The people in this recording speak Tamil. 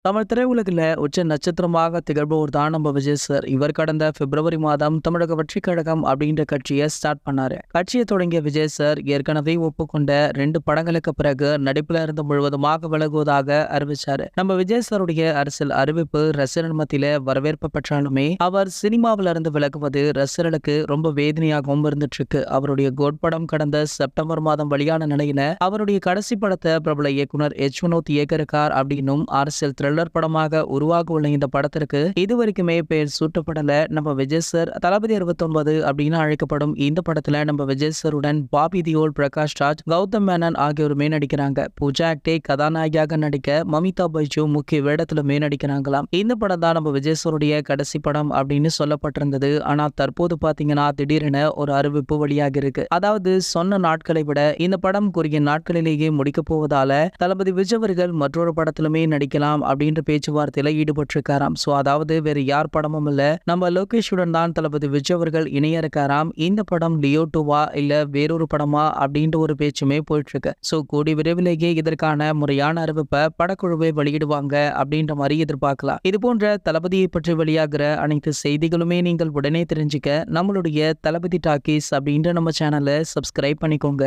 தமிழ் திரையுலகில் உச்ச நட்சத்திரமாக திகழ்பவர் தான் நம்ம விஜய் சார். இவர் கடந்த பிப்ரவரி மாதம் தமிழக வெற்றிக் கழகம் அப்படின்ற கட்சியை ஸ்டார்ட் பண்ணாரு. கட்சியை தொடங்கிய விஜய் சார் ஏற்கனவே ஒப்புக்கொண்ட 2 படங்களுக்கு பிறகு நடிப்புல இருந்து முழுவதுமாக விலகுவதாக அறிவிச்சாரு. நம்ம விஜய் சாருடைய அரசியல் அறிவிப்பு ரசிகர்கள் மத்தியில வரவேற்பு பெற்றாலுமே அவர் சினிமாவில இருந்து விலகுவது ரசிகர்களுக்கு ரொம்ப வேதனையாகவும் இருந்துட்டு இருக்கு. அவருடைய கோட் படம் கடந்த செப்டம்பர் மாதம் வெளியான நிலையில அவருடைய கடைசி படத்தை பிரபல இயக்குனர் வினோத் இயக்க இருக்கார் அப்படின்னும் அரசியல் த்ரில்லர் படமாக உருவாக உள்ள இந்த படத்திற்கு இதுவரைக்குமே பேர் சூட்டப்படல. நம்ம விஜய் சார் தளபதி 69 அப்படின்னு அழைக்கப்படும் இந்த படத்துல நம்ம விஜய் சாருடன் பாபி தியோல், பிரகாஷ் ராஜ், கௌதம் மேனன் ஆகியோருமே நடிக்கிறாங்க. பூஜா ஆக்டே கதாநாயகியாக நடிக்க மமிதா பைஜு முக்கிய வேடத்திலுமே நடிக்கிறாங்களாம். இந்த படம் தான் நம்ம விஜய் சாருடைய கடைசி படம் அப்படின்னு சொல்லப்பட்டிருந்தது. ஆனா தற்போது பாத்தீங்கன்னா திடீரென ஒரு அறிவிப்பு வெளியாக இருக்கு. அதாவது சொன்ன நாட்களை விட இந்த படம் குறுகிய நாட்களிலேயே முடிக்க போவதால தளபதி விஜய் அவர்கள் மற்றொரு படத்திலுமே நடிக்கலாம் அப்படின்ற பேச்சுவார்த்தையில ஈடுபட்டிருக்காராம். சோ அதாவது வேற யார் படமும் இல்ல, நம்ம லோகேஷுடன் தான் தளபதி விஜய் அவர்கள் இணைய இருக்காராம். இந்த படம் லியோ 2வா இல்ல வேறொரு படமா அப்படின்ற ஒரு பேச்சுமே போயிட்டு இருக்கு. சோ கூடி விரைவிலேயே இதற்கான முறையான அறிவிப்பை படக்குழுவை வெளியிடுவாங்க அப்படின்ற மாதிரி எதிர்பார்க்கலாம். இது போன்ற தளபதியை பற்றி வெளியாகிற அனைத்து செய்திகளுமே நீங்கள் உடனே தெரிஞ்சுக்க நம்மளுடைய தளபதி டாக்கீஸ் அப்படின்ற நம்ம சேனலை சப்ஸ்கிரைப் பண்ணிக்கோங்க.